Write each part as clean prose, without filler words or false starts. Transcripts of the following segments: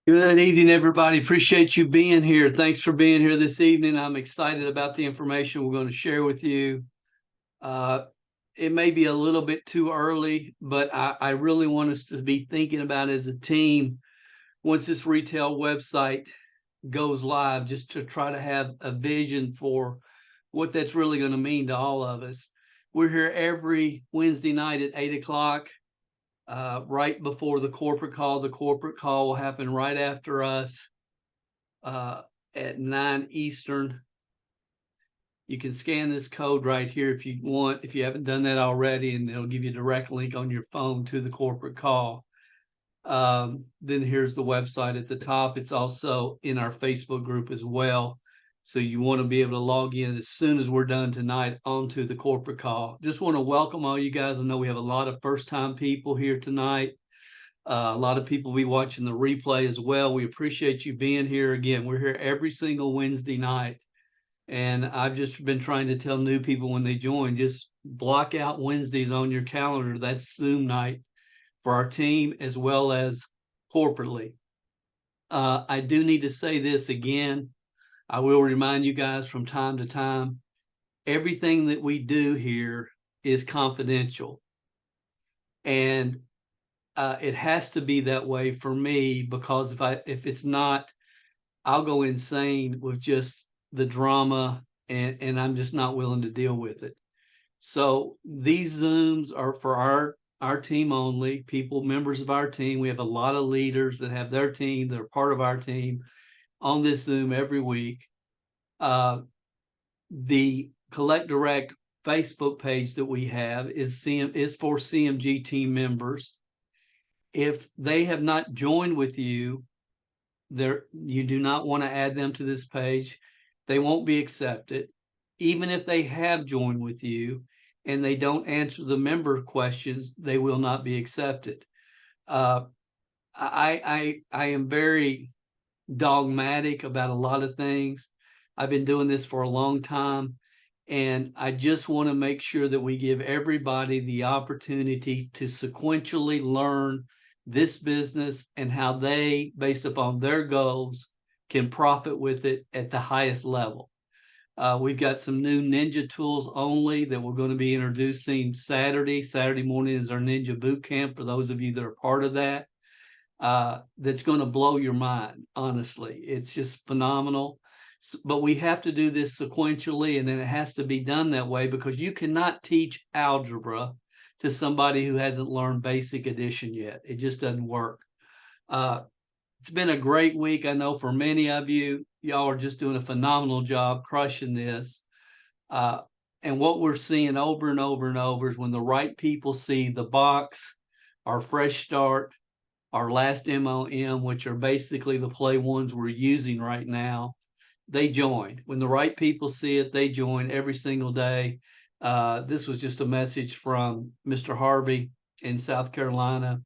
Good evening, everybody. Appreciate you being here. Thanks for being here this evening. I'm excited about the information we're going to share with you. Uh, it may be a little bit too early, but I really want us to be thinking about as a team once this retail website goes live, just to try to have a vision for what that's really going to mean to all of us. We're here every Wednesday night at 8 o'clock, right before the corporate call. The corporate call will happen right after us uh, at 9 Eastern. You can scan this code right here if you want, if you haven't done that already, and it'll give you a direct link on your phone to the corporate call. Then here's the website at the top. It's also in our Facebook group as well. So you want to be able to log in as soon as we're done tonight onto the corporate call. Just want to welcome all you guys. I know we have a lot of first-time people here tonight. A lot of people will be watching the replay as well. We appreciate you being here. Again, we're here every single Wednesday night. And I've just been trying to tell new people when they join, just block out Wednesdays on your calendar. That's Zoom night for our team as well as corporately. I do need to say this again. I will remind you guys from time to time, everything that we do here is confidential. And it has to be that way for me, because if it's not, I'll go insane with just the drama, and I'm just not willing to deal with it. So these Zooms are for our team only, people, members of our team. We have a lot of leaders that have their team, that are part of our team on this Zoom every week. The Collect Direct Facebook page that we have is for CMG team members. If they have not joined with you, you do not want to add them to this page. They won't be accepted. Even if they have joined with you and they don't answer the member questions, they will not be accepted. Uh, I am very dogmatic about a lot of things. I've been doing this for a long time, and I just want to make sure that we give everybody the opportunity to sequentially learn this business and how they, based upon their goals, can profit with it at the highest level. We've got some new Ninja tools only that we're going to be introducing Saturday. Saturday morning is our Ninja boot camp for those of you that are part of that. That's going to blow your mind, honestly. It's just phenomenal. But we have to do this sequentially, and then it has to be done that way, because you cannot teach algebra to somebody who hasn't learned basic addition yet. It just doesn't work. Uh, it's been a great week. I know for many of you, y'all are just doing a phenomenal job crushing this. Uh, and what we're seeing over and over and over is when the right people see the box, our fresh start, our last MOM, which are basically the play ones we're using right now, they join. When the right people see it, they join every single day. This was just a message from Mr. Harvey in South Carolina.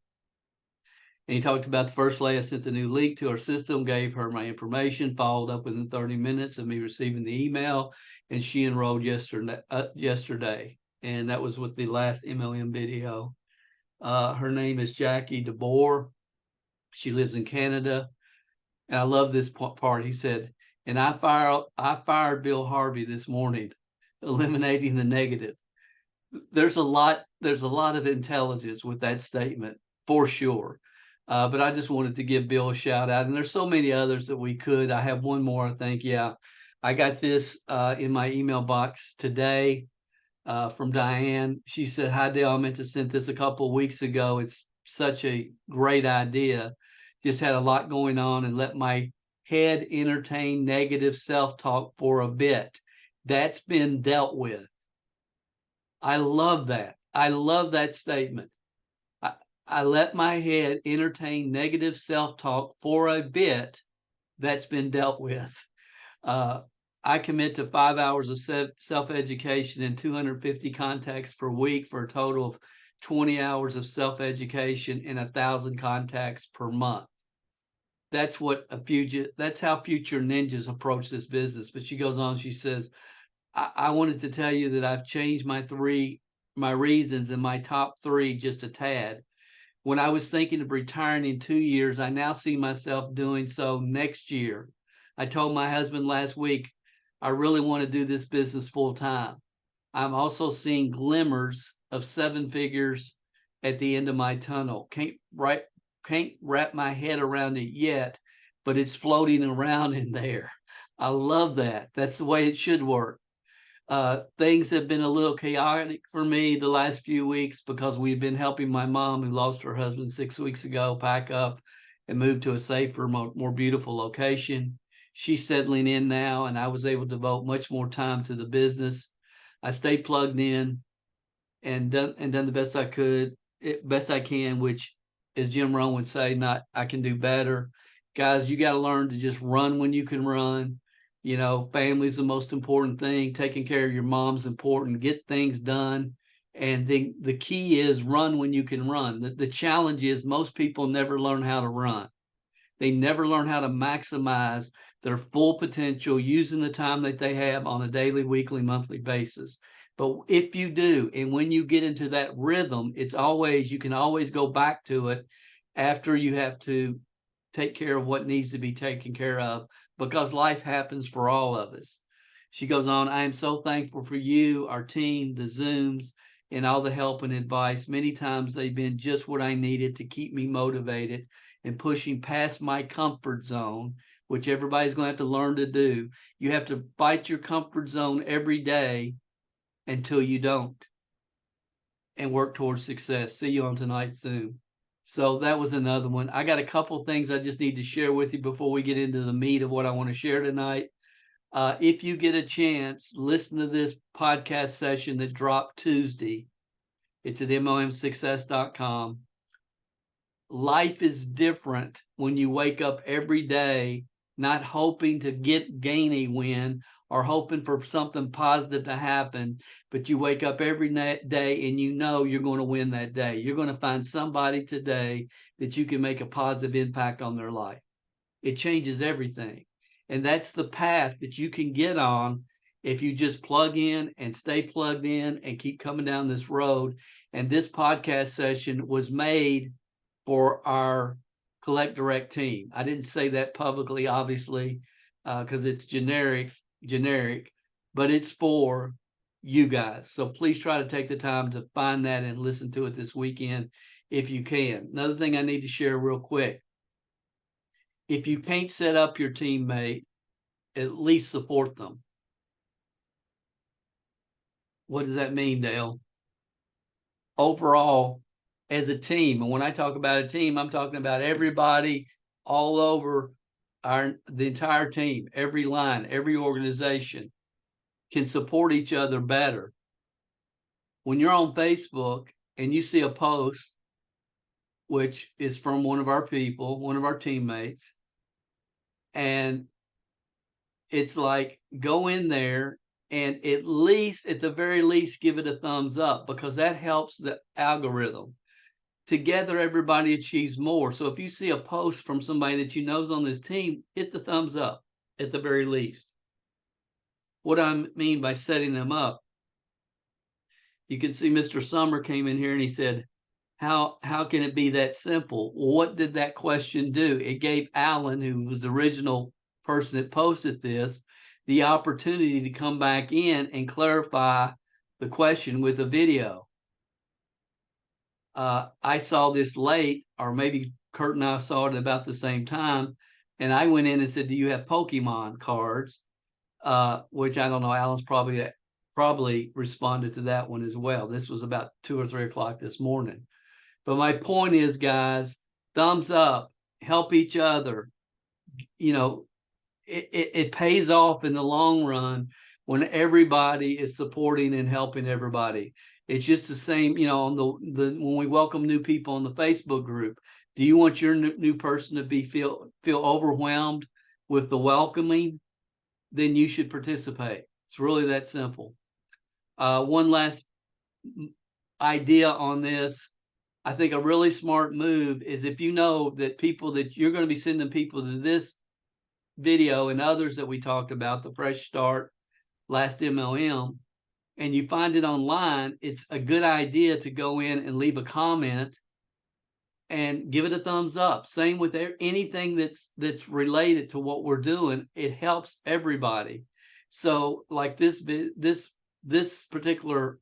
And he talked about the first lady. I sent the new link to our system, gave her my information, followed up within 30 minutes of me receiving the email, and she enrolled yesterday. And that was with the last MLM video. Her name is Jackie DeBoer. She lives in Canada. And I love this part. He said, and I fired Bill Harvey this morning, eliminating the negative. There's a lot of intelligence with that statement, for sure. But I just wanted to give Bill a shout out. And there's so many others that we could. I have one more, I think. Yeah. I got this in my email box today from Diane. She said, "Hi, Dale. I meant to send this a couple of weeks ago. It's such a great idea. Just had a lot going on and let my head entertain negative self-talk for a bit." That's been dealt with. I love that. I love that statement. I let my head entertain negative self-talk for a bit. That's been dealt with. Uh, I commit to 5 hours of self-education and 250 contacts per week for a total of 20 hours of self-education and 1,000 contacts per month. That's how future ninjas approach this business. But she goes on, she says, I wanted to tell you that I've changed my reasons and my top three just a tad. When I was thinking of retiring in 2 years, I now see myself doing so next year. I told my husband last week, I really want to do this business full time. I'm also seeing glimmers of 7 figures at the end of my tunnel. Can't wrap my head around it yet, but it's floating around in there. I love that. That's the way it should work. Things have been a little chaotic for me the last few weeks because we've been helping my mom, who lost her husband 6 weeks ago, pack up and move to a safer, more beautiful location. She's settling in now, and I was able to devote much more time to the business. I stayed plugged in and done the best I could, best I can, which, as Jim Rohn would say, not I can do better. Guys, you got to learn to just run when you can run. You know, family's the most important thing. Taking care of your mom's important. Get things done. And the key is run when you can run. The challenge is most people never learn how to run. They never learn how to maximize their full potential using the time that they have on a daily, weekly, monthly basis. But if you do, and when you get into that rhythm, you can always go back to it after you have to take care of what needs to be taken care of, because life happens for all of us. She goes on, I am so thankful for you, our team, the Zooms, and all the help and advice. Many times they've been just what I needed to keep me motivated and pushing past my comfort zone, which everybody's going to have to learn to do. You have to fight your comfort zone every day until you don't, and work towards success. See you on tonight's Zoom. So that was another one. I got a couple things I just need to share with you before we get into the meat of what I want to share tonight. If you get a chance, listen to this podcast session that dropped Tuesday. It's at momsuccess.com. Life is different when you wake up every day not hoping to gain a win or hoping for something positive to happen, but you wake up every day and you know you're going to win that day. You're going to find somebody today that you can make a positive impact on their life. It changes everything. And that's the path that you can get on if you just plug in and stay plugged in and keep coming down this road. And this podcast session was made for our Collect Direct team. I didn't say that publicly, obviously, because it's generic, but it's for you guys. So please try to take the time to find that and listen to it this weekend if you can. Another thing I need to share real quick. If you can't set up your teammate, at least support them. What does that mean, Dale? Overall, as a team, and when I talk about a team, I'm talking about everybody all over the entire team, every line, every organization can support each other better. When you're on Facebook and you see a post, which is from one of our people, one of our teammates, and it's like, go in there and at the very least, give it a thumbs up, because that helps the algorithm. Together, everybody achieves more. So if you see a post from somebody that you know is on this team, hit the thumbs up at the very least. What I mean by setting them up, you can see Mr. Summer came in here and he said, how can it be that simple? What did that question do? It gave Alan, who was the original person that posted this, the opportunity to come back in and clarify the question with a video. I saw this late, or maybe Kurt and I saw it about the same time, and I went in and said, do you have Pokemon cards? Which I don't know, Alan's probably responded to that one as well. This was about 2 or 3 o'clock this morning. But my point is, guys, thumbs up, help each other. You know, it pays off in the long run when everybody is supporting and helping everybody. It's just the same, you know, on the when we welcome new people on the Facebook group. Do you want your new person to feel overwhelmed with the welcoming? Then you should participate. It's really that simple. One last idea on this. I think a really smart move is, if you know that people that you're going to be sending people to this video and others that we talked about, the Fresh Start, Last MLM, and you find it online, it's a good idea to go in and leave a comment and give it a thumbs up. Same with anything that's related to what we're doing. It helps everybody. So like this particular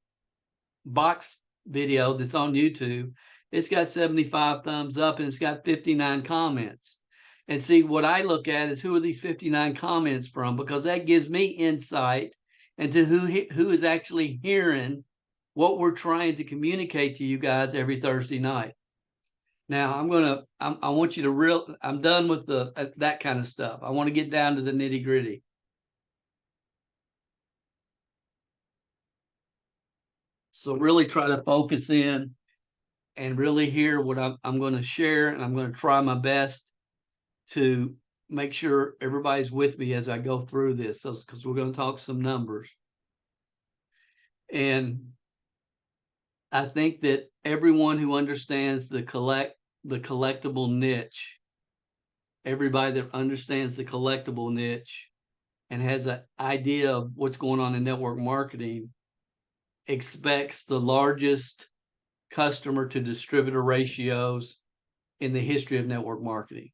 box video that's on YouTube, it's got 75 thumbs up and it's got 59 comments. And see, what I look at is who are these 59 comments from, because that gives me insight into who is actually hearing what we're trying to communicate to you guys every Thursday night. Now I want you to I'm done with that kind of stuff. I want to get down to the nitty gritty. So really try to focus in and really hear what I'm going to share, and I'm going to try my best to make sure everybody's with me as I go through this, because we're going to talk some numbers. And I think that everyone who understands the collectible niche, everybody that understands the collectible niche and has an idea of what's going on in network marketing, expects the largest customer to distributor ratios in the history of network marketing.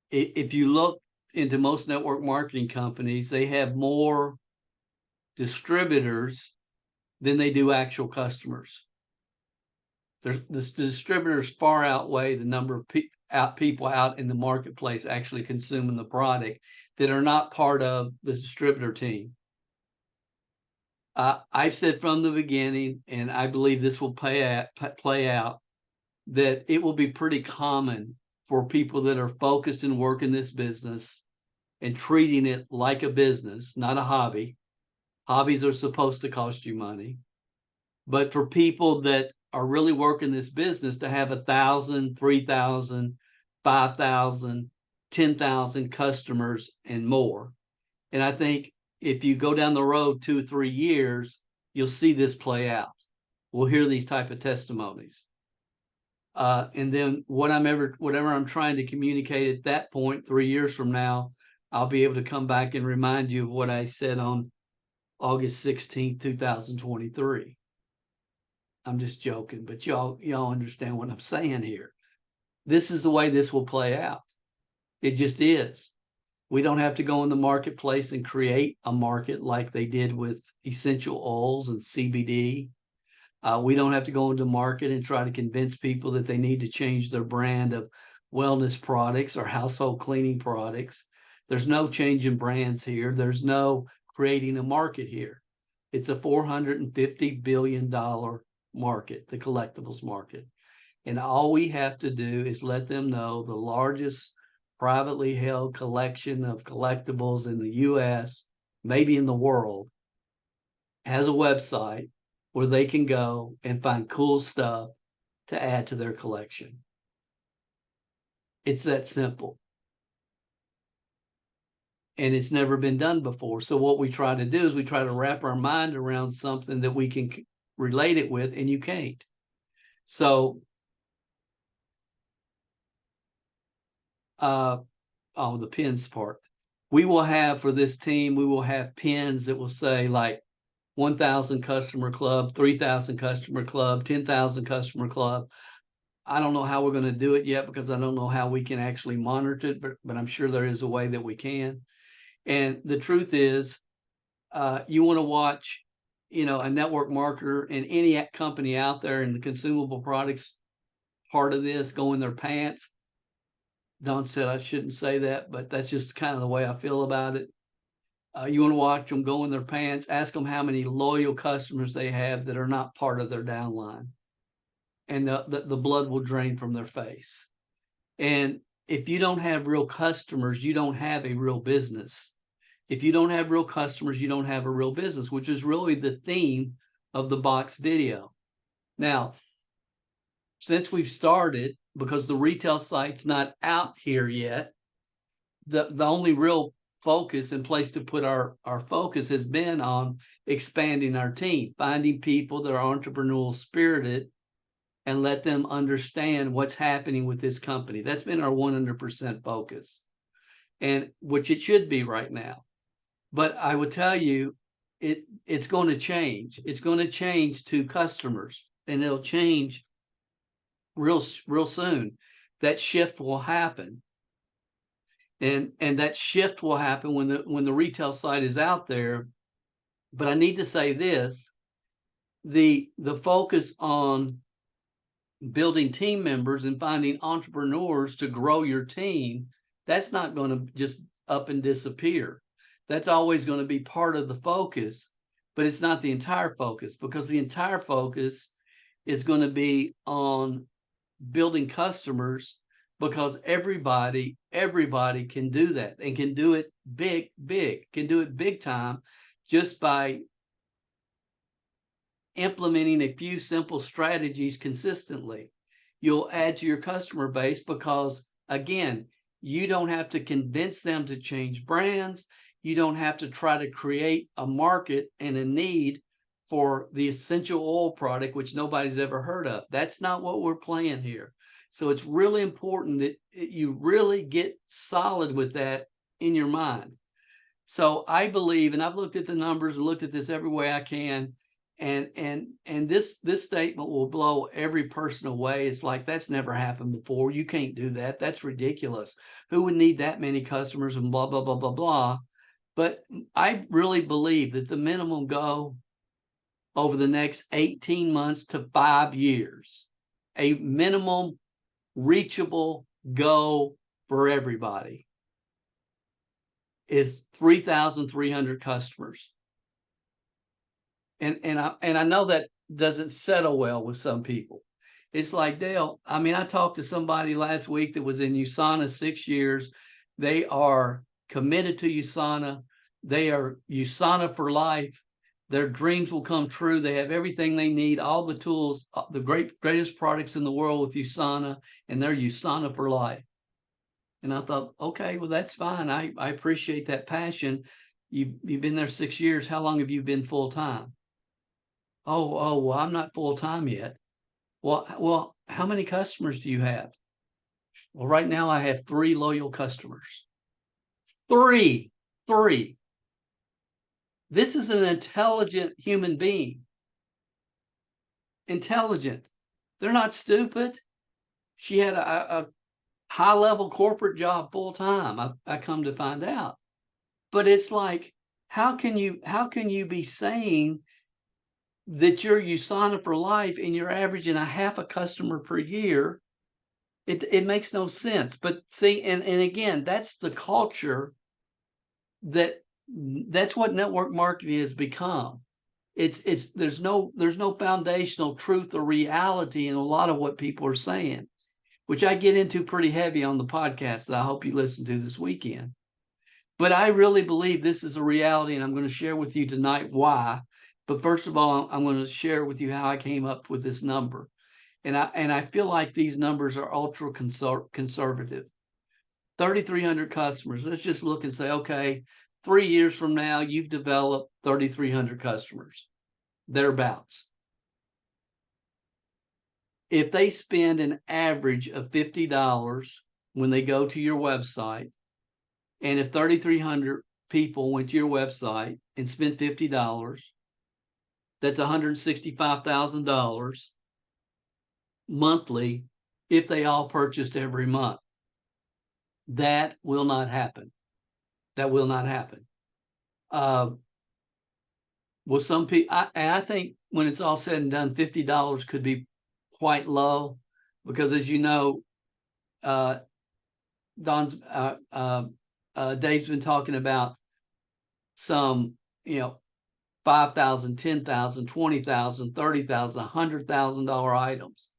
If you look into most network marketing companies, they have more distributors than they do actual customers. The distributors far outweigh the number of people out in the marketplace actually consuming the product that are not part of the distributor team. I've said from the beginning, and I believe this will play out, that it will be pretty common for people that are focused and working this business and treating it like a business, not a hobby. Hobbies are supposed to cost you money. But for people that are really working this business, to have 1,000, 3,000, 5,000, 10,000 customers and more. And I think if you go down the road 2 or 3 years, you'll see this play out. We'll hear these type of testimonies. And then whatever I'm trying to communicate at that point, 3 years from now, I'll be able to come back and remind you of what I said on August 16th, 2023. I'm just joking, but y'all understand what I'm saying here. This is the way this will play out. It just is. We don't have to go in the marketplace and create a market like they did with essential oils and CBD. We don't have to go into market and try to convince people that they need to change their brand of wellness products or household cleaning products. There's no change in brands here. There's no creating a market here. It's a $450 billion market, the collectibles market. And all we have to do is let them know the largest privately held collection of collectibles in the US, maybe in the world, has a website where they can go and find cool stuff to add to their collection. It's that simple. And it's never been done before. So what we try to do is we try to wrap our mind around something that we can relate it with, and you can't. So the pins part. We will have, for this team, we will have pins that will say like 1,000 customer club, 3,000 customer club, 10,000 customer club. I don't know how we're going to do it yet, because I don't know how we can actually monitor it, but I'm sure there is a way that we can. And the truth is, you want to watch, a network marketer in any company out there in the consumable products part of this go in their pants. Don said I shouldn't say that, but that's just kind of the way I feel about it. You want to watch them go in their pants, ask them how many loyal customers they have that are not part of their downline. And the blood will drain from their face. And if you don't have real customers, you don't have a real business. If you don't have real customers, you don't have a real business, which is really the theme of the box video. Now, since we've started, because the retail site's not out here yet, the only real focus and place to put our focus has been on expanding our team, finding people that are entrepreneurial spirited and let them understand what's happening with this company. That's been our 100% focus, and which it should be right now. But I would tell you, it's going to change. It's going to change to customers, and it'll change real soon. That shift will happen. And that shift will happen when the retail side is out there. But I need to say this, the focus on building team members and finding entrepreneurs to grow your team, that's not going to just up and disappear. That's always going to be part of the focus, but it's not the entire focus, because the entire focus is going to be on building customers, because everybody can do that and can do it can do it big time, just by implementing a few simple strategies consistently. You'll add to your customer base because, again, you don't have to convince them to change brands. You don't have to try to create a market and a need for the essential oil product, which nobody's ever heard of. That's not what we're playing here. So it's really important that you really get solid with that in your mind. So I believe, and I've looked at the numbers and looked at this every way I can, and this statement will blow every person away. It's like, that's never happened before. You can't do that. That's ridiculous. Who would need that many customers and blah, blah, blah, blah, blah. But I really believe that the minimum goal over the next 18 months to 5 years, a minimum reachable goal for everybody, is 3,300 customers. And I know that doesn't settle well with some people. It's like, Dale, I mean, I talked to somebody last week that was in USANA 6 years. They are committed to USANA. They are USANA for life. Their dreams will come true. They have everything they need, all the tools, the greatest products in the world with USANA, and they're USANA for life. And I thought, okay, well, that's fine. I appreciate that passion. You've been there 6 years. How long have you been full time? Well, I'm not full time yet. Well, how many customers do you have? Well, right now I have 3 loyal customers. Three. This is an intelligent human being. Intelligent. They're not stupid. She had a high-level corporate job full time. I come to find out. But it's like, how can you be saying that you're USANA for life and you're averaging a half a customer per year? It makes no sense. But see, and again, that's the culture that's what network marketing has become. There's no foundational truth or reality in a lot of what people are saying, which I get into pretty heavy on the podcast that I hope you listen to this weekend. But I really believe this is a reality, and I'm going to share with you tonight why. But first of all, I'm going to share with you how I came up with this number. And I feel like these numbers are ultra conservative. 3,300 customers. Let's just look and say, okay, 3 years from now, you've developed 3,300 customers, thereabouts. If they spend an average of $50 when they go to your website, and if 3,300 people went to your website and spent $50, that's $165,000 monthly if they all purchased every month. That will not happen. That will not happen. Well, some people, I think when it's all said and done, $50 could be quite low, because, as you know, Dave's been talking about some, $5,000, $10,000, $20,000, $30,000, $100,000 items.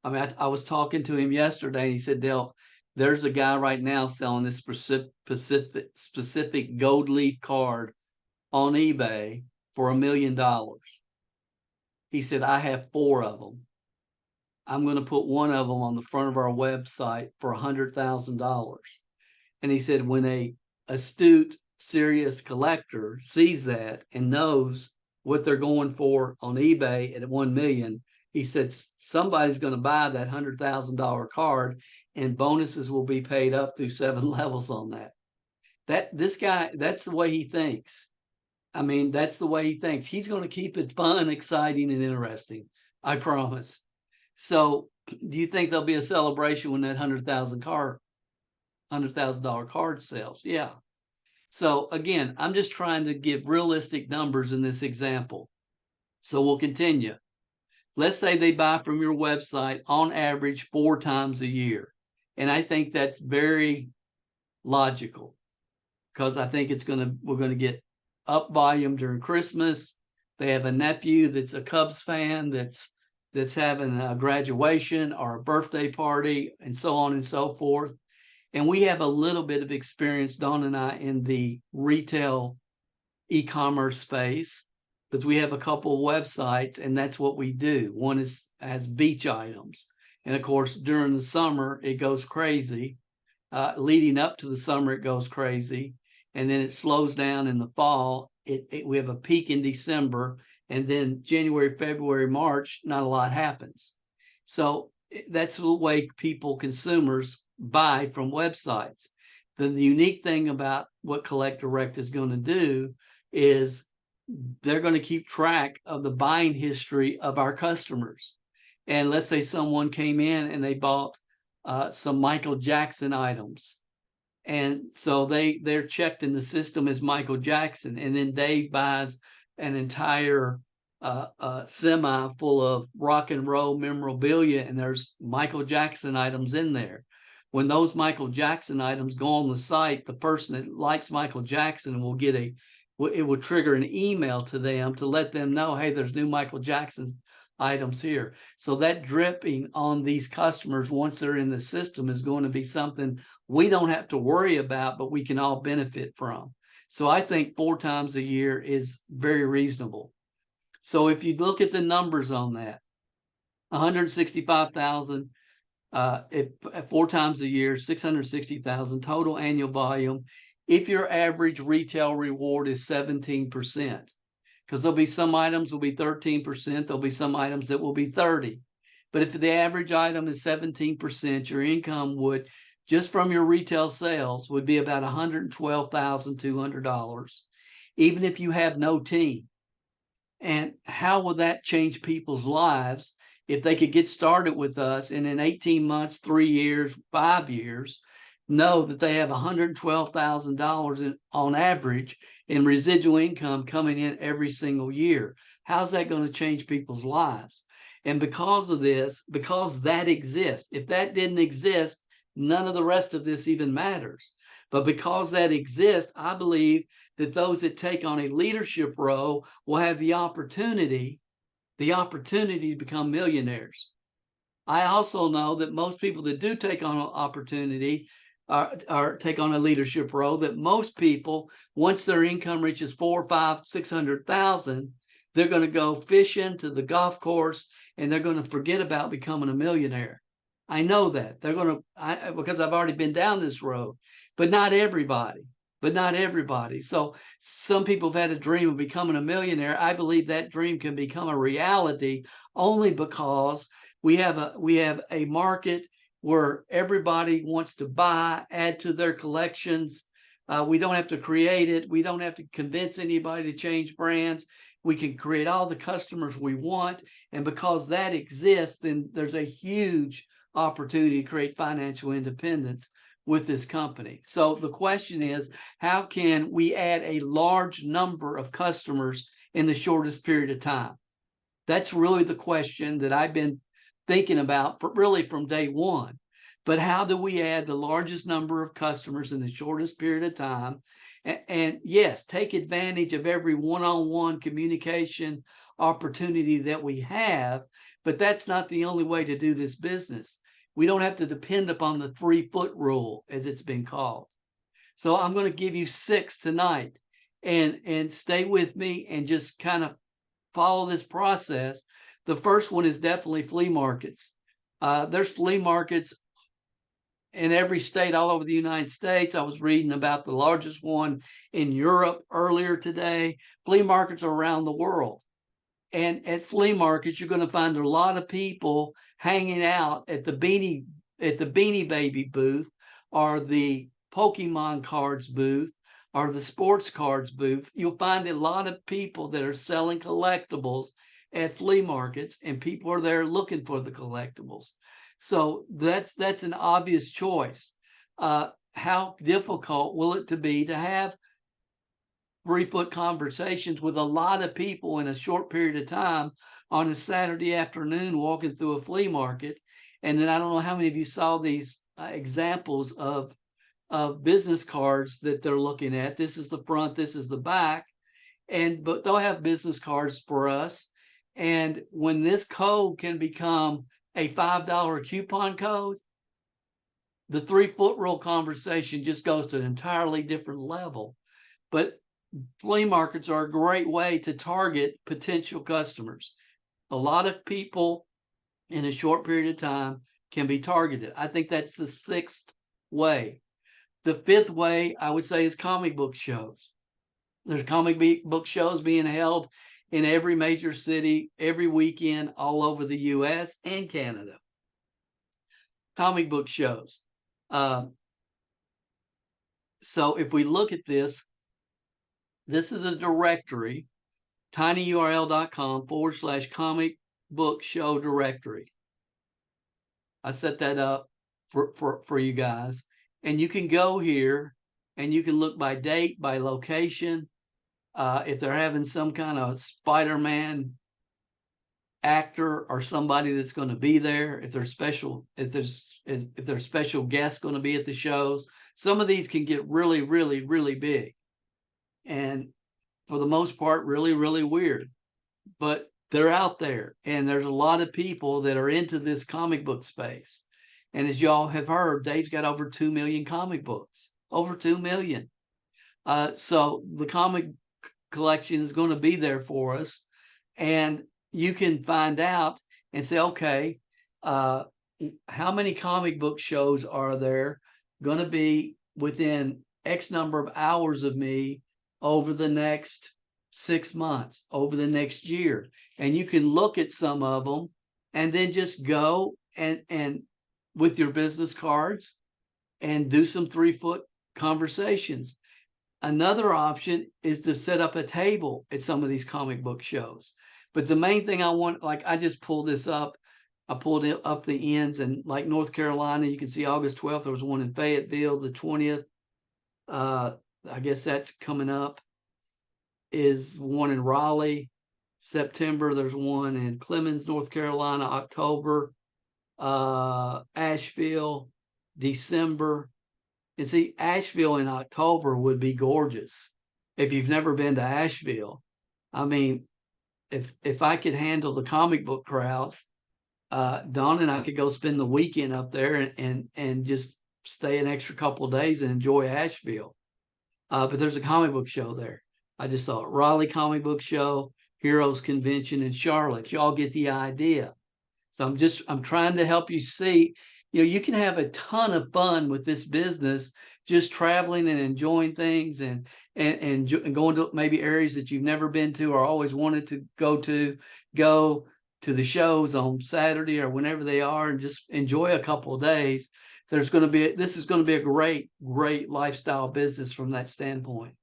I mean, I was talking to him yesterday, and he said, Dale, there's a guy right now selling this specific gold leaf card on eBay for $1 million. He said, I have 4 of them. I'm going to put one of them on the front of our website for $100,000. And he said, when a astute, serious collector sees that and knows what they're going for on eBay at 1 million, he said, somebody's going to buy that $100,000 card, and bonuses will be paid up through 7 levels on that. This guy, that's the way he thinks. I mean, that's the way he thinks. He's going to keep it fun, exciting, and interesting. I promise. So do you think there'll be a celebration when that $100,000 card sells? Yeah. So again, I'm just trying to give realistic numbers in this example. So we'll continue. Let's say they buy from your website on average 4 times a year. And I think that's very logical, because I think we're going to get up volume during Christmas. They have a nephew that's a Cubs fan that's having a graduation or a birthday party, and so on and so forth. And we have a little bit of experience, Dawn and I, in the retail e-commerce space, because we have a couple of websites, and that's what we do. One has beach items, and of course during the summer it goes crazy. Leading up to the summer it goes crazy, and then it slows down in the fall. We have a peak in December, and then January, February, March, not a lot happens. So that's the way consumers buy from websites. The unique thing about what Collect Direct is going to do is they're going to keep track of the buying history of our customers. And let's say someone came in and they bought some Michael Jackson items, and so they're checked in the system as Michael Jackson, and then Dave buys an entire semi full of rock and roll memorabilia, and there's Michael Jackson items in there. When those Michael Jackson items go on the site, the person that likes Michael Jackson will get it will trigger an email to them to let them know, hey, there's new Michael Jackson items here. So that dripping on these customers once they're in the system is going to be something we don't have to worry about, but we can all benefit from. So I think 4 times a year is very reasonable. So if you look at the numbers on that, 165,000 at 4 times a year, 660,000 total annual volume. If your average retail reward is 17%, because there'll be some items will be 13%, there'll be some items that will be 30%. But if the average item is 17%, your income would, just from your retail sales, would be about $112,200, even if you have no team. And how will that change people's lives if they could get started with us and in 18 months, 3 years, 5 years, know that they have $112,000 on average in residual income coming in every single year? How's that going to change people's lives? And because of this, because that exists, if that didn't exist, none of the rest of this even matters. But because that exists, I believe that those that take on a leadership role will have the opportunity to become millionaires. I also know that most people that do take on an opportunity or take on a leadership role, that most people, once their income reaches 400, 500, 600,000, they're going to go fishing to the golf course and they're going to forget about becoming a millionaire. I know that they're going to, because I've already been down this road, but not everybody. So some people have had a dream of becoming a millionaire. I believe that dream can become a reality only because we have a market where everybody wants to buy, add to their collections. We don't have to create it. We don't have to convince anybody to change brands. We can create all the customers we want. And because that exists, then there's a huge opportunity to create financial independence with this company. So the question is, how can we add a large number of customers in the shortest period of time? That's really the question that I've been thinking about really from day one. But how do we add the largest number of customers in the shortest period of time? And yes, take advantage of every one-on-one communication opportunity that we have, but that's not the only way to do this business. We don't have to depend upon the 3-foot rule, as it's been called. So I'm going to give you 6 tonight, and stay with me and just kind of follow this process. The first one is definitely flea markets. There's flea markets in every state all over the United States. I was reading about the largest one in Europe earlier today. Flea markets are around the world. And at flea markets, you're going to find a lot of people hanging out at the Beanie Baby booth, or the Pokemon cards booth, or the sports cards booth. You'll find a lot of people that are selling collectibles at flea markets, and people are there looking for the collectibles. So that's an obvious choice. How difficult will it to be to have 3-foot conversations with a lot of people in a short period of time on a Saturday afternoon walking through a flea market? And then I don't know how many of you saw these examples of business cards that they're looking at. This is the front, this is the back, but they'll have business cards for us. And when this code can become a $5 coupon code, the 3-foot rule conversation just goes to an entirely different level. But flea markets are a great way to target potential customers. A lot of people in a short period of time can be targeted. I think that's the 6th way. The 5th way, I would say, is comic book shows. There's comic book shows being held in every major city every weekend all over the US and Canada. Comic book shows. So if we look at this, this is a directory, tinyurl.com/comic book show directory. I set that up for you guys. And you can go here and you can look by date, by location. If they're having some kind of Spider-Man actor or somebody that's going to be there, if there's special guests going to be at the shows, some of these can get really, really, really big. And for the most part, really, really weird. But they're out there, and there's a lot of people that are into this comic book space. And as y'all have heard, Dave's got over 2 million comic books, over 2 million. So the comic collection is going to be there for us. And you can find out and say, okay, how many comic book shows are there going to be within X number of hours of me over the next 6 months, over the next year? And you can look at some of them and then just go and with your business cards and do some 3-foot conversations. Another option is to set up a table at some of these comic book shows. But the main thing I want, like I just pulled this up, I pulled it up the ends, and like North Carolina, you can see August 12th, there was one in Fayetteville, the 20th. I guess that's coming up, is one in Raleigh. September, there's one in Clemens, North Carolina. October, Asheville, December. And see, Asheville in October would be gorgeous. If you've never been to Asheville, I mean, if I could handle the comic book crowd, Don and I could go spend the weekend up there and just stay an extra couple of days and enjoy Asheville. But there's a comic book show there. I just saw it. Raleigh Comic Book Show, Heroes Convention in Charlotte. Y'all get the idea. So I'm trying to help you see, you can have a ton of fun with this business, just traveling and enjoying things and going to maybe areas that you've never been to or always wanted to go to the shows on Saturday or whenever they are and just enjoy a couple of days. This is going to be a great, great lifestyle business from that standpoint.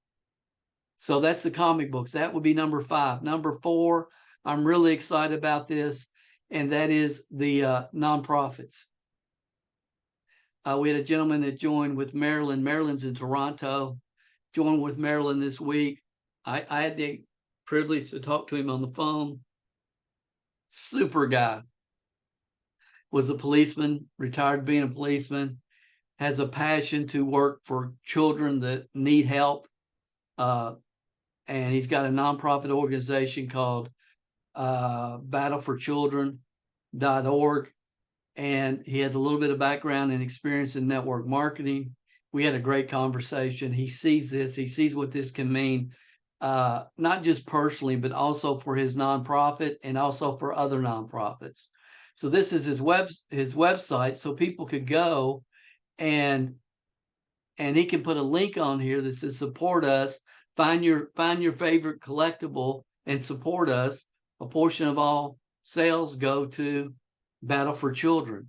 So that's the comic books. That would be number 5. Number 4, I'm really excited about this, and that is the nonprofits. We had a gentleman that joined with Marilyn. Marilyn's in Toronto, joined with Marilyn this week. I had the privilege to talk to him on the phone. Super guy. Was a policeman, retired being a policeman, has a passion to work for children that need help. And he's got a nonprofit organization called battleforchildren.org. And he has a little bit of background and experience in network marketing. We had a great conversation. He sees this. He sees what this can mean, not just personally, but also for his nonprofit and also for other nonprofits. So this is his website, so people could go and he can put a link on here that says support us. Find your favorite collectible and support us. A portion of all sales go to Battle for Children.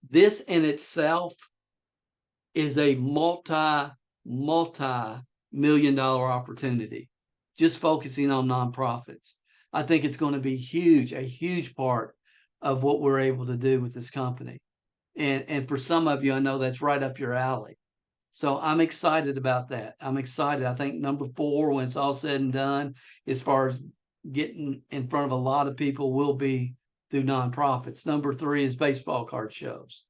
This in itself is a multi-million-dollar opportunity, just focusing on nonprofits. I think it's going to be a huge part of what we're able to do with this company. And for some of you, I know that's right up your alley. So I'm excited about that. I'm excited. I think number 4, when it's all said and done, as far as getting in front of a lot of people, will be through nonprofits. Number 3 is baseball card shows.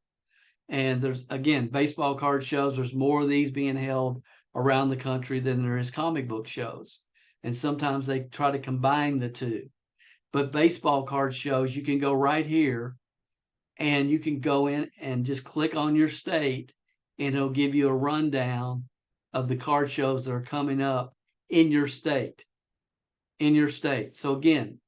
And there's, again, baseball card shows. There's more of these being held around the country than there is comic book shows. And sometimes they try to combine the two. But baseball card shows, you can go right here and you can go in and just click on your state, and it'll give you a rundown of the card shows that are coming up in your state. So again,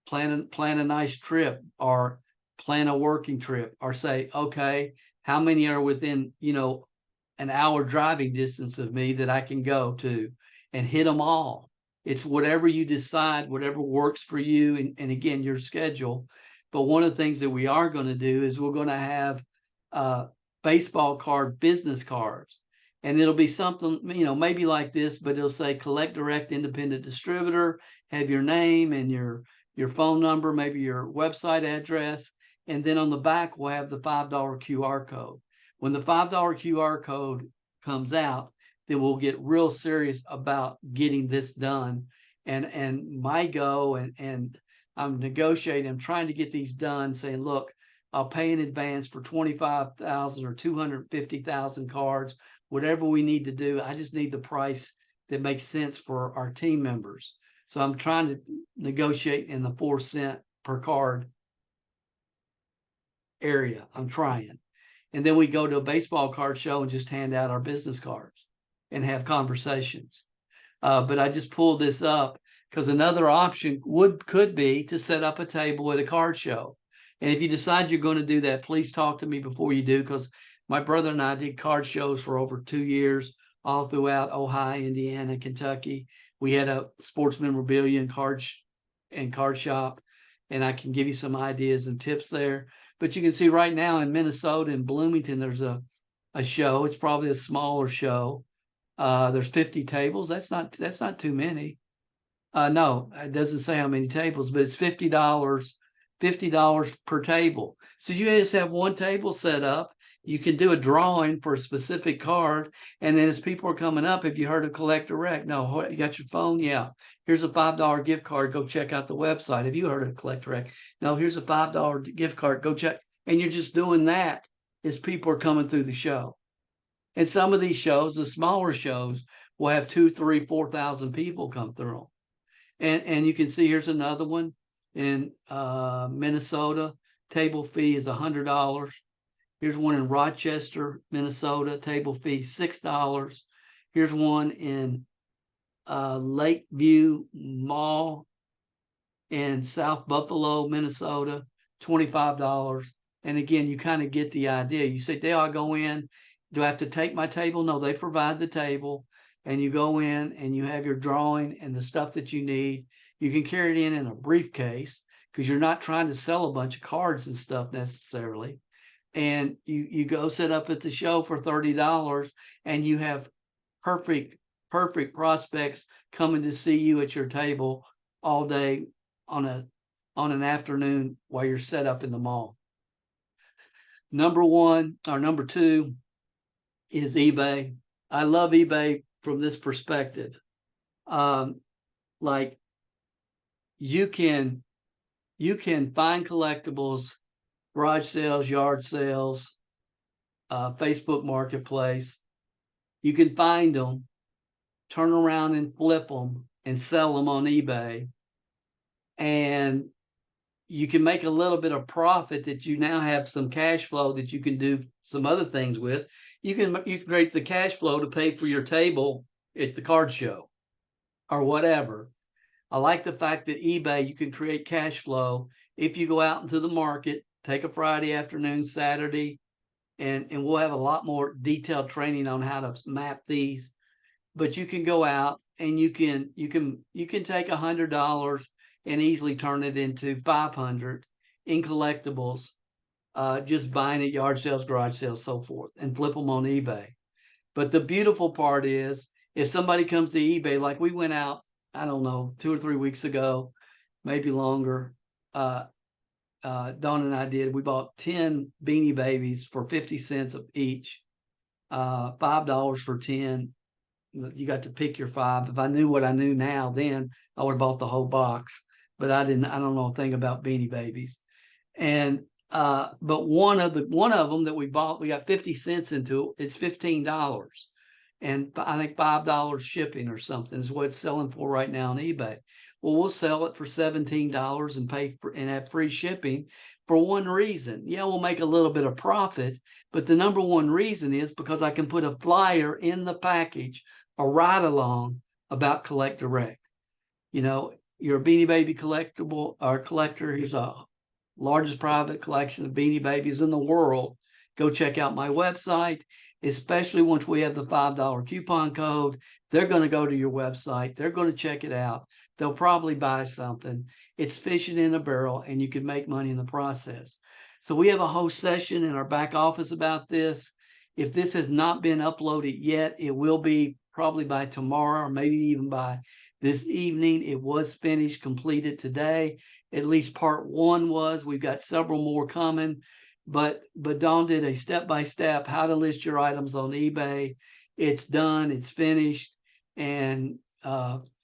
plan a nice trip, or plan a working trip, or say, okay, how many are within, an hour driving distance of me that I can go to, and hit them all. It's whatever you decide, whatever works for you, and again, your schedule. But one of the things that we are going to do is we're going to have baseball card business cards. And it'll be something, maybe like this, but it'll say collect direct independent distributor, have your name and your phone number, maybe your website address. And then on the back, we'll have the $5 QR code. When the $5 QR code comes out, then we'll get real serious about getting this done. And my go, and I'm negotiating, I'm trying to get these done, saying, look, I'll pay in advance for 25,000 or 250,000 cards, whatever we need to do. I just need the price that makes sense for our team members. So I'm trying to negotiate in the 4 cent per card area. I'm trying. And then we go to a baseball card show and just hand out our business cards and have conversations. But I just pulled this up because another option could be to set up a table at a card show. And if you decide you're going to do that, please talk to me before you do, because my brother and I did card shows for over 2 years, all throughout Ohio, Indiana, Kentucky. We had a sports memorabilia and card shop, and I can give you some ideas and tips there. But you can see right now in Minnesota and Bloomington, there's a show. It's probably a smaller show. There's 50 tables. That's not too many. No, it doesn't say how many tables, but it's $50 per table. So you just have one table set up. You can do a drawing for a specific card. And then as people are coming up, have you heard of Collect Direct? No, you got your phone? Yeah. Here's a $5 gift card. Go check out the website. Have you heard of Collect Direct? No, here's a $5 gift card. Go check. And you're just doing that as people are coming through the show. And some of these shows, the smaller shows, will have 2,000, 3,000, 4,000 people come through them. And you can see here's another one in Minnesota. Table fee is $100. Here's one in Rochester, Minnesota. Table fee $6. Here's one in Lakeview Mall in South Buffalo, Minnesota, $25. And again, you kind of get the idea. You say, Dale, I go in. Do I have to take my table? No, they provide the table. And you go in and you have your drawing and the stuff that you need. You can carry it in a briefcase because you're not trying to sell a bunch of cards and stuff necessarily. And you go set up at the show for $30, and you have perfect prospects coming to see you at your table all day on an afternoon while you're set up in the mall. Number 2 is eBay. I love eBay from this perspective. Like you can find collectibles, garage sales, yard sales, Facebook Marketplace. You can find them, turn around and flip them and sell them on eBay. And you can make a little bit of profit that you now have some cash flow that you can do some other things with. You can create the cash flow to pay for your table at the card show or whatever. I like the fact that eBay, you can create cash flow if you go out into the market, take a Friday afternoon, Saturday, and we'll have a lot more detailed training on how to map these. But you can go out and you can take $100 and easily turn it into $500 in collectibles, just buying at yard sales, garage sales, so forth, and flip them on eBay. But the beautiful part is, if somebody comes to eBay, like we went out, I don't know, 2 or 3 weeks ago, maybe longer, Dawn and I did, we bought 10 Beanie Babies for 50 cents of each, $5 for 10. You got to pick your 5. If I knew what I knew now, then I would have bought the whole box. But I didn't. I don't know a thing about Beanie Babies. And but one of them that we bought, we got 50 cents into it. It's $15, and I think $5 shipping or something is what it's selling for right now on eBay. Well, we'll sell it for $17 and pay for and have free shipping for one reason. Yeah, we'll make a little bit of profit, but the number one reason is because I can put a flyer in the package, a ride along about Collect Direct. You know, you're a Beanie Baby collectible or collector. Here's a largest private collection of Beanie Babies in the world. Go check out my website, especially once we have the $5 coupon code. They're going to go to your website. They're going to check it out. They'll probably buy something. It's fishing in a barrel, and you can make money in the process. So we have a whole session in our back office about this. If this has not been uploaded yet, it will be probably by tomorrow or maybe even by this evening. It was finished, completed today. At least part 1 was. We've got several more coming. But Dawn did a step-by-step how to list your items on eBay. It's done. It's finished. And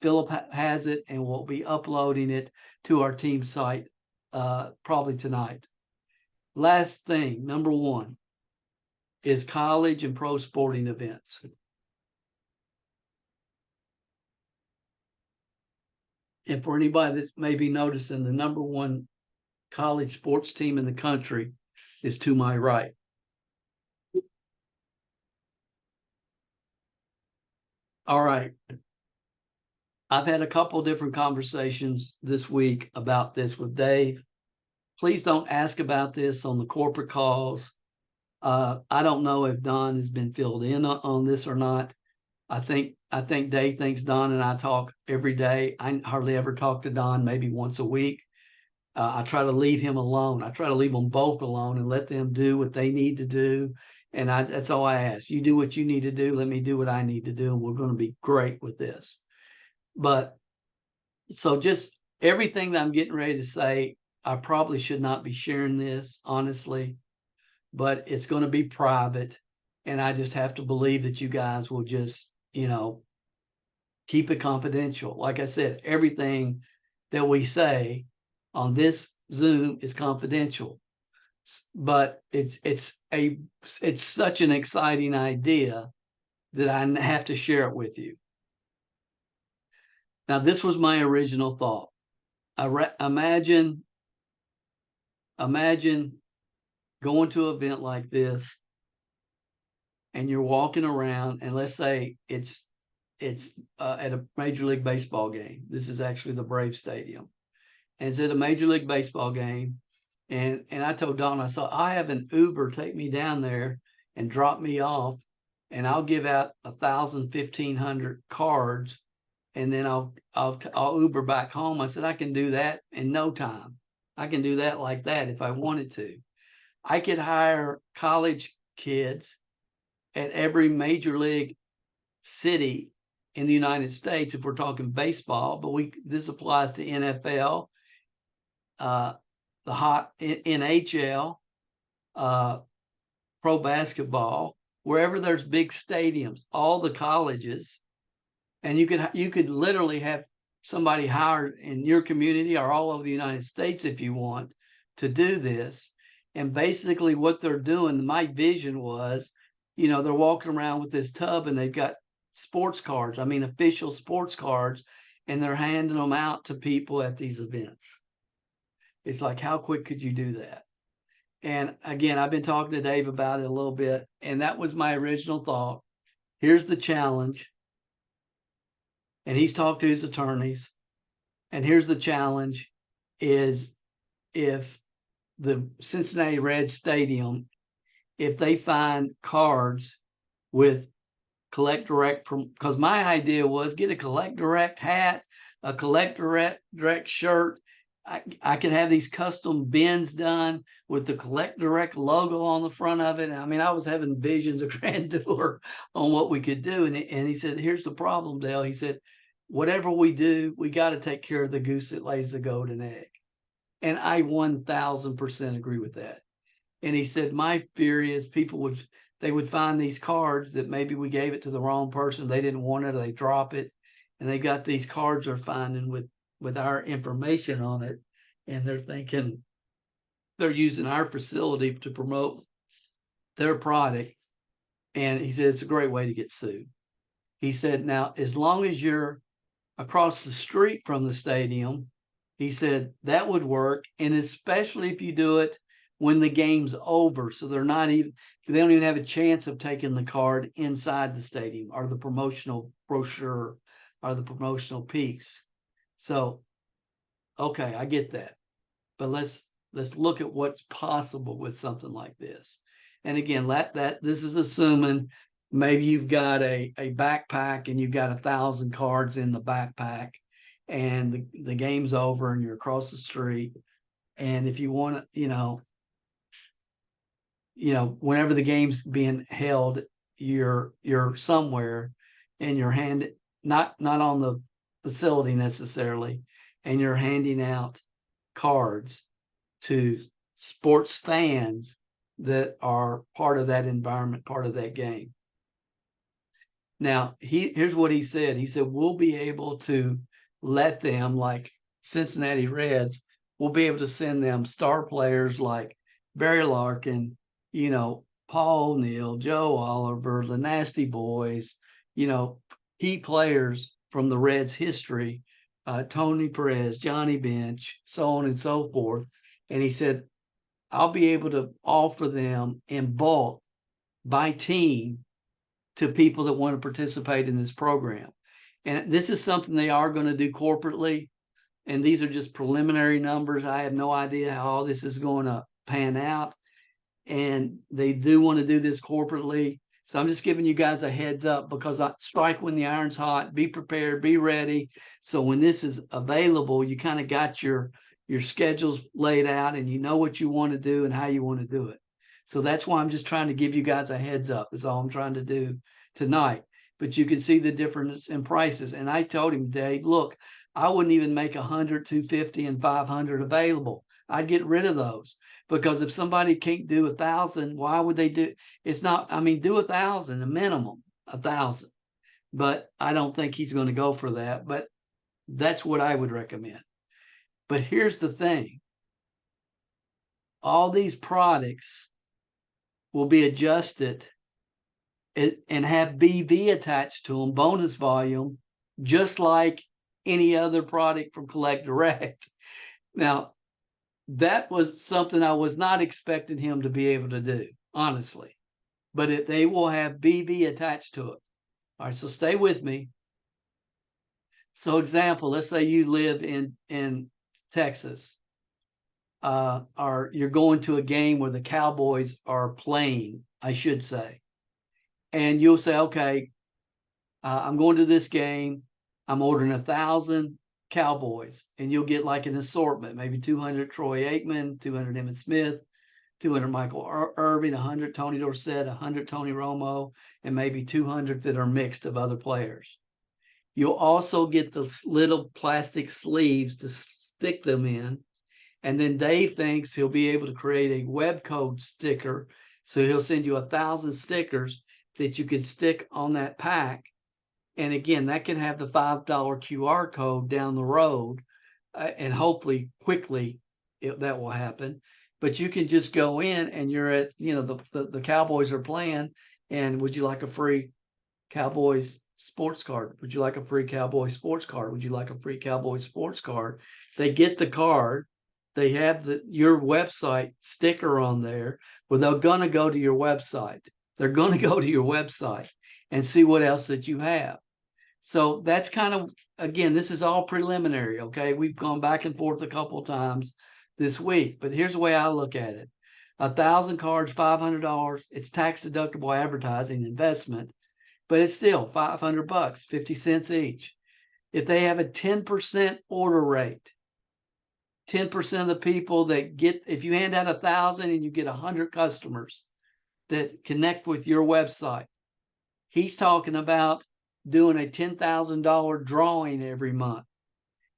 Philip has it, and we'll be uploading it to our team site probably tonight. Last thing, number 1, is college and pro sporting events. And for anybody that may be noticing, the number 1 college sports team in the country is to my right. All right. I've had a couple different conversations this week about this with Dave. Please don't ask about this on the corporate calls. I don't know if Don has been filled in on this or not. I think Dave thinks Don and I talk every day. I hardly ever talk to Don, maybe once a week. I try to leave him alone. I try to leave them both alone and let them do what they need to do. And that's all I ask. You do what you need to do. Let me do what I need to do. And we're going to be great with this. But so just everything that I'm getting ready to say, I probably should not be sharing this, honestly, but it's going to be private. And I just have to believe that you guys will just, keep it confidential. Like I said, everything that we say on this Zoom is confidential, but it's such an exciting idea that I have to share it with you. Now, this was my original thought. Imagine going to an event like this, and you're walking around, and let's say it's at a Major League Baseball game. This is actually the Braves Stadium. And it's at a Major League Baseball game. And I told Don, I said, I have an Uber take me down there and drop me off, and I'll give out 1,000, 1,500 cards, and then I'll Uber back home. I said, I can do that in no time. I can do that like that if I wanted to. I could hire college kids at every major league city in the United States if we're talking baseball, but this applies to NFL, the hot NHL, pro basketball, wherever there's big stadiums, all the colleges, and you could literally have somebody hired in your community or all over the United States if you want to do this. And basically what they're doing, my vision was, they're walking around with this tub and they've got sports cards, official sports cards, and they're handing them out to people at these events. It's like, how quick could you do that? And again, I've been talking to Dave about it a little bit, and that was my original thought. Here's the challenge. And he's talked to his attorneys. And here's the challenge is if the Cincinnati Reds Stadium, if they find cards with Collect Direct, because my idea was get a Collect Direct hat, a Collect Direct shirt. I could have these custom bins done with the Collect Direct logo on the front of it. I was having visions of grandeur on what we could do. And he said, here's the problem, Dale. He said, whatever we do, we got to take care of the goose that lays the golden egg. And I 1000% agree with that. And he said, my fear is they would find these cards that maybe we gave it to the wrong person. They didn't want it, or they drop it. And they got these cards they're finding with our information on it. And they're thinking they're using our facility to promote their product. And he said, it's a great way to get sued. He said, now, as long as you're across the street from the stadium, he said that would work. And especially if you do it when the game's over. So they don't even have a chance of taking the card inside the stadium or the promotional brochure or the promotional piece. So, okay, I get that. But let's look at what's possible with something like this. And again, that this is assuming maybe you've got a backpack and you've got 1,000 cards in the backpack, and the game's over and you're across the street. And if you want to, whenever the game's being held, you're somewhere and you're not on the facility necessarily, and you're handing out cards to sports fans that are part of that environment, part of that game. Now, here's what he said. He said, we'll be able to let them, like Cincinnati Reds, we'll be able to send them star players like Barry Larkin, Paul O'Neill, Joe Oliver, the Nasty Boys, key players from the Reds history, Tony Perez, Johnny Bench, so on and so forth. And he said, I'll be able to offer them in bulk by team to people that want to participate in this program. And this is something they are going to do corporately. And these are just preliminary numbers. I have no idea how all this is going to pan out. And they do want to do this corporately. So I'm just giving you guys a heads up, because I strike when the iron's hot, be prepared, be ready. So when this is available, you kind of got your schedules laid out and you know what you want to do and how you want to do it. So that's why I'm just trying to give you guys a heads up, is all I'm trying to do tonight. But you can see the difference in prices. And I told him, Dave, look, I wouldn't even make 100, 250, and 500 available. I'd get rid of those, because if somebody can't do 1,000, why would they do? It's not, do 1,000, a minimum, 1,000. But I don't think he's going to go for that. But that's what I would recommend. But here's the thing. All these products will be adjusted and have BV attached to them, bonus volume, just like any other product from Collect Direct. Now, that was something I was not expecting him to be able to do, honestly. But they will have BV attached to it. All right, so stay with me. So example, let's say you live in Texas, or you're going to a game where the Cowboys are playing, I should say. And you'll say, okay, I'm going to this game. I'm ordering 1,000 Cowboys, and you'll get like an assortment, maybe 200 Troy Aikman, 200 Emmitt Smith, 200 Michael Irvin, 100 Tony Dorsett, 100 Tony Romo, and maybe 200 that are mixed of other players. You'll also get the little plastic sleeves to stick them in. And then Dave thinks he'll be able to create a web code sticker. So he'll send you 1,000 stickers that you can stick on that pack. And again, that can have the $5 QR code down the road, and hopefully quickly that will happen. But you can just go in and you're at, the Cowboys are playing, and would you like a free Cowboys sports card? Would you like a free Cowboy sports card? Would you like a free Cowboy sports card? They get the card. They have your website sticker on there, where they're going to go to your website. They're going to go to your website and see what else that you have. So that's kind of, again, this is all preliminary, okay? We've gone back and forth a couple of times this week, but here's the way I look at it. 1,000 cards, $500. It's tax deductible advertising investment, but it's still $500, 50 cents each. If they have a 10% order rate, 10% of the people that if you hand out 1,000 and you get 100 customers that connect with your website, he's talking about doing a $10,000 drawing every month.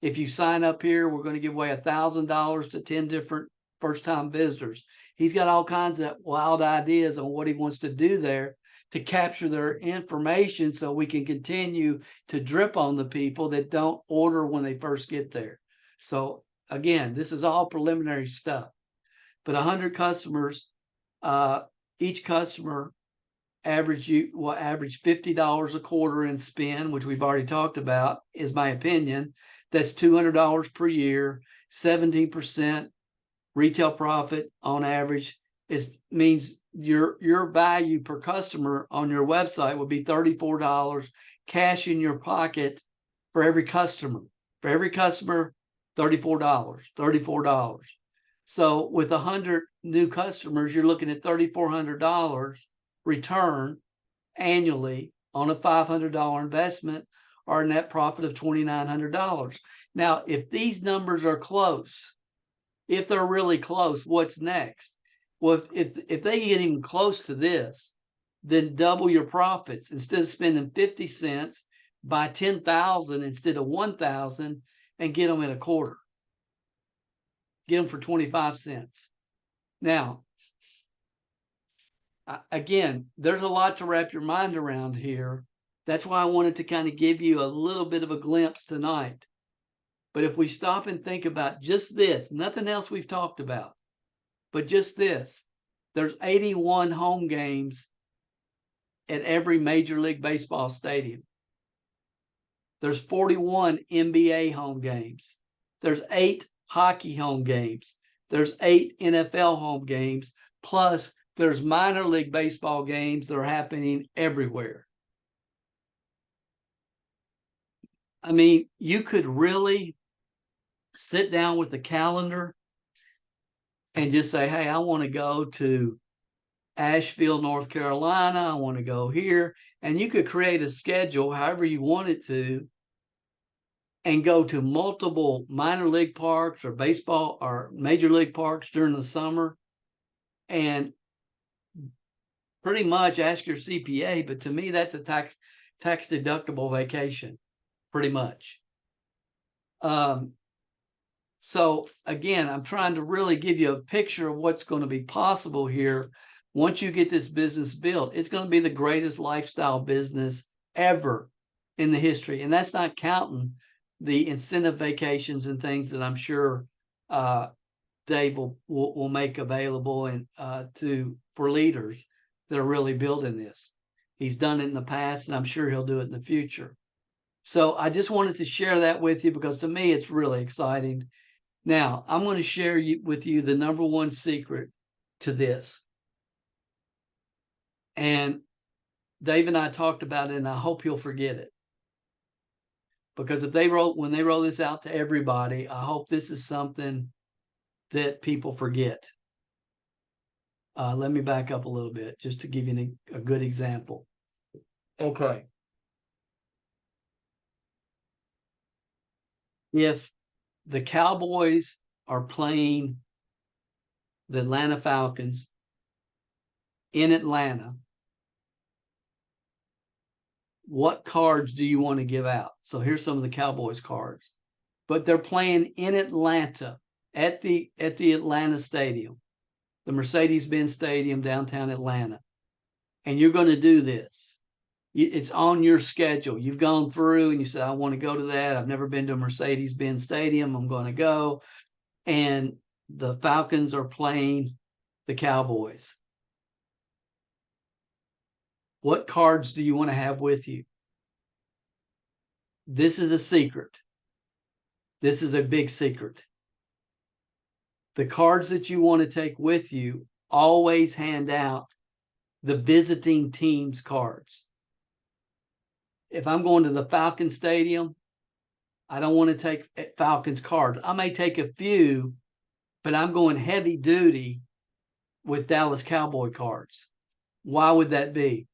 If you sign up here, we're going to give away $1,000 to 10 different first-time visitors. He's got all kinds of wild ideas on what he wants to do there to capture their information so we can continue to drip on the people that don't order when they first get there. So again, this is all preliminary stuff. But 100 customers, each customer will average $50 a quarter in spend, which we've already talked about, is my opinion. That's $200 per year, 17% retail profit on average. It means your value per customer on your website would be $34 cash in your pocket for every customer. For every customer, $34. So with 100 new customers, you're looking at $3,400 return annually on a $500 investment, or a net profit of $2,900. Now, if these numbers are close, if they're really close, what's next? Well, if they get even close to this, then double your profits. Instead of spending 50 cents, buy 10,000 instead of 1,000 and get them in a quarter. Get them for 25 cents. Now, again, there's a lot to wrap your mind around here. That's why I wanted to kind of give you a little bit of a glimpse tonight. But if we stop and think about just this, nothing else we've talked about, but just this, there's 81 home games at every Major League Baseball stadium. There's 41 NBA home games. There's 8 hockey home games. There's 8 NFL home games. Plus, there's minor league baseball games that are happening everywhere. I mean, you could really sit down with the calendar and just say, hey, I want to go to Asheville, North Carolina. I want to go here. And you could create a schedule however you want it to and go to multiple minor league parks or baseball or major league parks during the summer and pretty much ask your CPA. But to me, that's a tax deductible vacation, pretty much. So again, I'm trying to really give you a picture of what's going to be possible here. Once you get this business built, it's going to be the greatest lifestyle business ever in the history. And that's not counting the incentive vacations and things that I'm sure Dave will make available and for leaders that are really building this. He's done it in the past, and I'm sure he'll do it in the future. So I just wanted to share that with you because to me, it's really exciting. Now, I'm going to share with you the number one secret to this. And Dave and I talked about it, and I hope he'll forget it. Because when they roll this out to everybody, I hope this is something that people forget. Let me back up a little bit just to give you a good example. Okay. If the Cowboys are playing the Atlanta Falcons in Atlanta, what cards do you want to give out? So here's some of the Cowboys cards. But they're playing in Atlanta at the Atlanta Stadium, the Mercedes-Benz Stadium, downtown Atlanta. And you're going to do this. It's on your schedule. You've gone through and you said, I want to go to that. I've never been to a Mercedes-Benz Stadium. I'm going to go. And the Falcons are playing the Cowboys. What cards do you want to have with you? This is a secret. This is a big secret. The cards that you want to take with you, always hand out the visiting team's cards. If I'm going to the Falcon Stadium, I don't want to take Falcons cards. I may take a few, but I'm going heavy duty with Dallas Cowboy cards. Why would that be?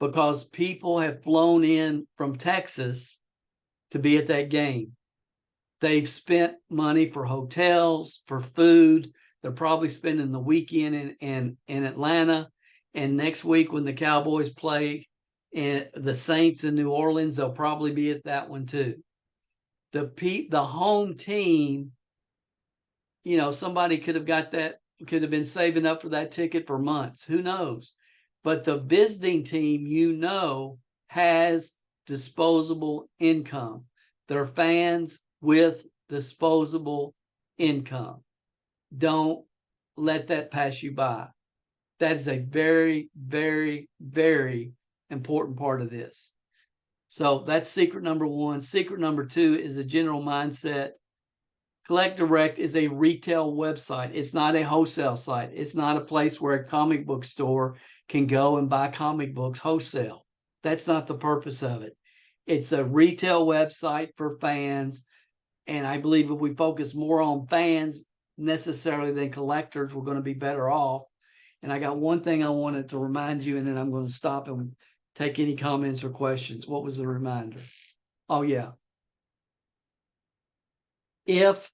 Because people have flown in from Texas to be at that game. They've spent money for hotels, for food. They're probably spending the weekend in Atlanta. And next week when the Cowboys play the Saints in New Orleans, they'll probably be at that one too. the home team, somebody could have been saving up for that ticket for months. Who knows? But the visiting team, has disposable income. They're fans with disposable income. Don't let that pass you by. That's a very, very, very important part of this. So that's secret number one. Secret number two is a general mindset. Collect Direct is a retail website. It's not a wholesale site. It's not a place where a comic book store can go and buy comic books wholesale. That's not the purpose of it. It's a retail website for fans. And I believe if we focus more on fans necessarily than collectors, we're going to be better off. And I got one thing I wanted to remind you, and then I'm going to stop and take any comments or questions. What was the reminder? Oh, yeah. If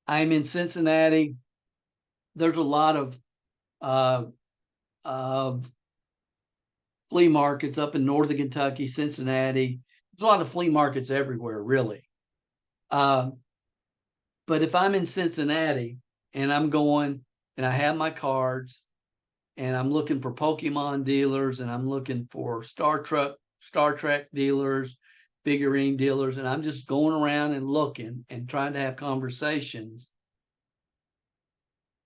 I'm in Cincinnati, there's a lot of flea markets up in northern Kentucky, Cincinnati. There's a lot of flea markets everywhere, really. But if I'm in Cincinnati and I'm going and I have my cards and I'm looking for Pokemon dealers and I'm looking for Star Trek dealers, figurine dealers, and I'm just going around and looking and trying to have conversations.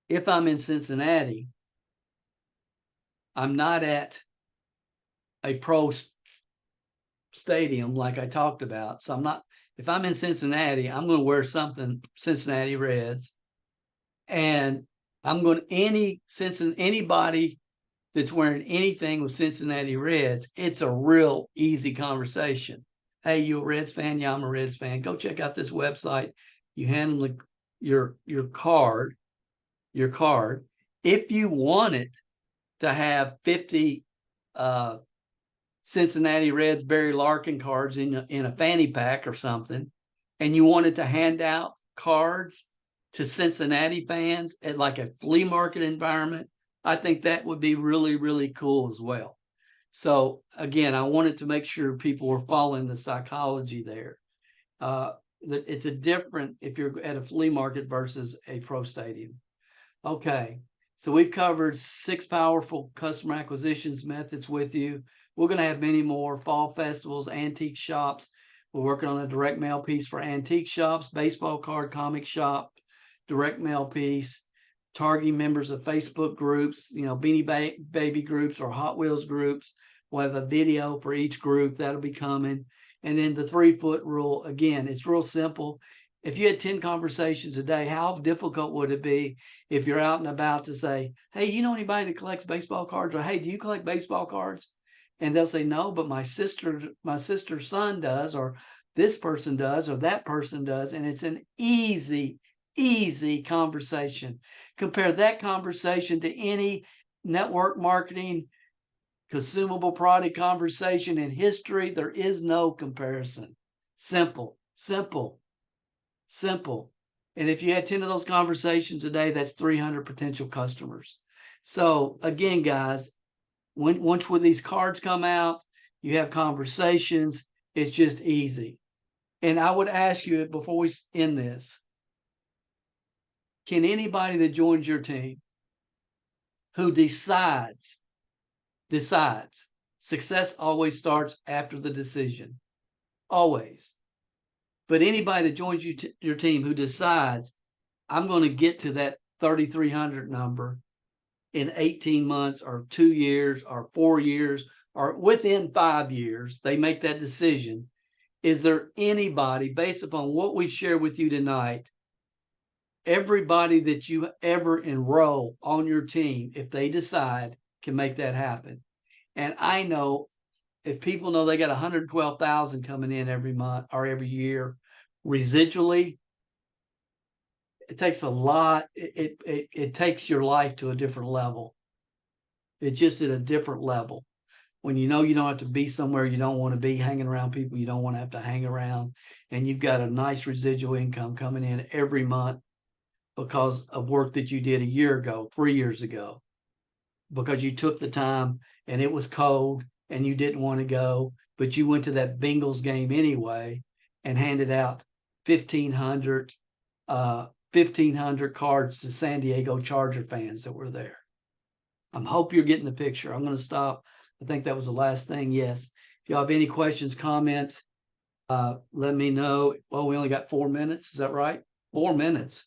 If I'm in Cincinnati, I'm not at a pro stadium like I talked about. So if I'm in Cincinnati, I'm going to wear something Cincinnati Reds. And I'm going to anybody that's wearing anything with Cincinnati Reds, it's a real easy conversation. Hey, you a Reds fan? Yeah, I'm a Reds fan. Go check out this website. You hand them your card. If you wanted to have 50 Cincinnati Reds Barry Larkin cards in a fanny pack or something, and you wanted to hand out cards to Cincinnati fans at like a flea market environment, I think that would be really, really cool as well. So again, I wanted to make sure people were following the psychology there. It's a different if you're at a flea market versus a pro stadium. Okay, so we've covered 6 powerful customer acquisitions methods with you. We're going to have many more: fall festivals, antique shops. We're working on a direct mail piece for antique shops, baseball card, comic shop, direct mail piece, targeting members of Facebook groups, Beanie Baby groups or Hot Wheels groups. We'll have a video for each group that'll be coming. And then the 3-foot rule, again, it's real simple. If you had 10 conversations a day, how difficult would it be if you're out and about to say, hey, you know anybody that collects baseball cards? Or, hey, do you collect baseball cards? And they'll say, no, but my sister's son does, or this person does, or that person does. And it's an easy conversation. Compare that conversation to any network marketing consumable product conversation in history. There is no comparison. Simple. And if you had 10 of those conversations a day, that's 300 potential customers. So again, guys, once these cards come out, you have conversations. It's just easy. And I would ask you before we end this, can anybody that joins your team who decides, success always starts after the decision, always. But anybody that joins your team who decides, I'm going to get to that 3,300 number in 18 months or 2 years or 4 years or within 5 years, they make that decision. Is there anybody, based upon what we share with you tonight, everybody that you ever enroll on your team, if they decide, can make that happen? And I know if people know they got 112,000 coming in every month or every year, residually, it takes a lot. It takes your life to a different level. It's just at a different level. When you don't have to be somewhere you don't want to be, hanging around people you don't want to have to hang around, and you've got a nice residual income coming in every month because of work that you did a year ago, 3 years ago, because you took the time and it was cold and you didn't want to go, but you went to that Bengals game anyway, and handed out 1,500 cards to San Diego Charger fans that were there. I hope you're getting the picture. I'm going to stop. I think that was the last thing. Yes. If y'all have any questions, comments, let me know. Well, we only got 4 minutes. Is that right? 4 minutes.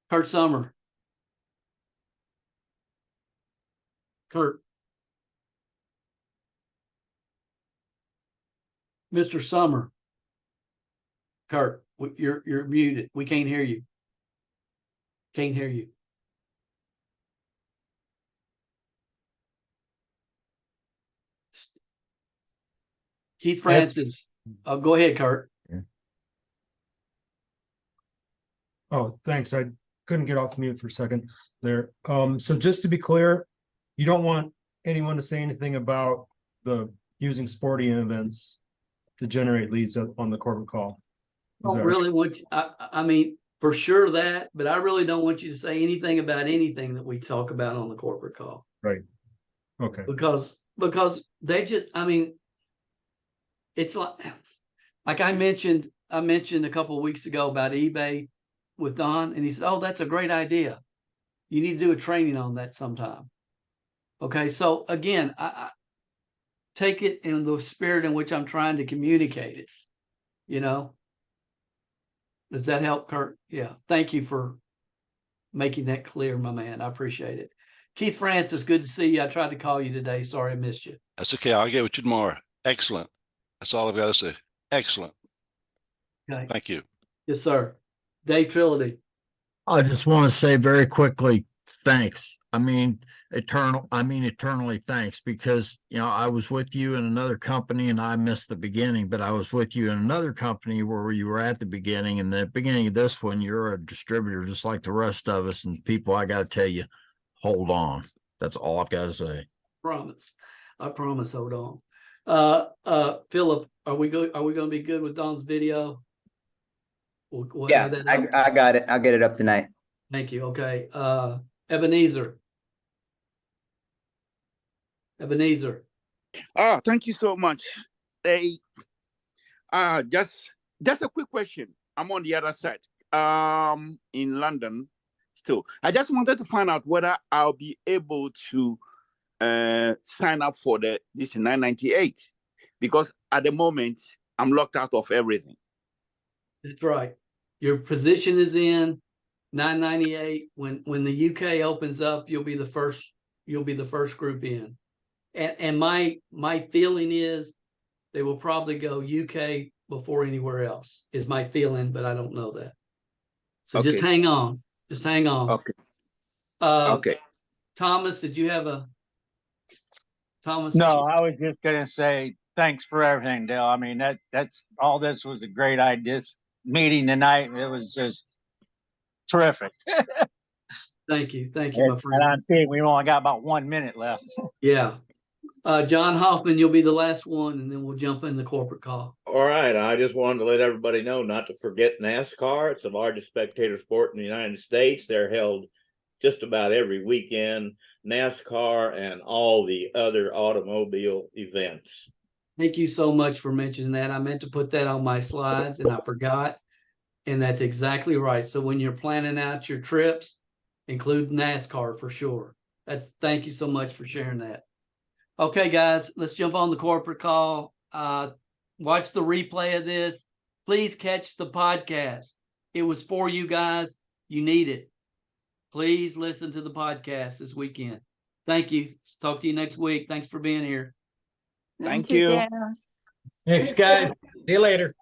Kurt Summer. Kurt. Mr. Summer. Kurt, you're muted. We can't hear you. Can't hear you. Keith Francis. Oh, go ahead, Kurt. Oh, thanks. I couldn't get off mute for a second there. So just to be clear, you don't want anyone to say anything about the using sporting events to generate leads on the corporate call. I don't really want you, I mean, for sure that, but I really don't want you to say anything about anything that we talk about on the corporate call. Right. Okay. Because they just, I mean, it's like I mentioned a couple of weeks ago about eBay with Don, and he said, "Oh, that's a great idea. You need to do a training on that sometime." Okay, so again, I take it in the spirit in which I'm trying to communicate it. You know, does that help, Kurt? Yeah, thank you for making that clear, my man. I appreciate it. Keith Francis, good to see you. I tried to call you today. Sorry I missed you. That's okay. I'll get with you tomorrow. Excellent. That's all I've got to say. Excellent. Okay. Thank you. Yes, sir. Dave Trilogy. I just want to say very quickly, thanks. I mean, eternally thanks, because, you know, I was with you in another company and I missed the beginning, but I was with you in another company where you were at the beginning, and the beginning of this one, you're a distributor just like the rest of us, and people, I got to tell you, hold on. That's all I've got to say. I promise. Hold on. Philip, are we going to be good with Don's video? We'll yeah, I got it. I'll get it up tonight. Thank you. Okay. Ebenezer. Thank you so much. Hey, just a quick question. I'm on the other side. In London still. I just wanted to find out whether I'll be able to sign up for this 998, because at the moment I'm locked out of everything. That's right. Your position is in 998. When the UK opens up, you'll be the first group in. And my feeling is they will probably go UK before anywhere else, is my feeling, but I don't know that. So okay. Just hang on. Okay. Okay. Thomas, did you have a Thomas? No, I was just gonna say thanks for everything, Dale. I mean, that's all. This was a great idea. Meeting tonight, it was just terrific. Thank you, my friend. And I'm seeing we only got about 1 minute left. Yeah. John Hoffman, you'll be the last one, and then we'll jump in the corporate call. All right. I just wanted to let everybody know not to forget NASCAR. It's the largest spectator sport in the United States. They're held just about every weekend. NASCAR and all the other automobile events. Thank you so much for mentioning that. I meant to put that on my slides and I forgot. And that's exactly right. So when you're planning out your trips, include NASCAR for sure. Thank you so much for sharing that. Okay, guys, let's jump on the corporate call. Watch the replay of this. Please catch the podcast. It was for you guys. You need it. Please listen to the podcast this weekend. Thank you. Talk to you next week. Thanks for being here. Thank you. Thanks, guys. See you later.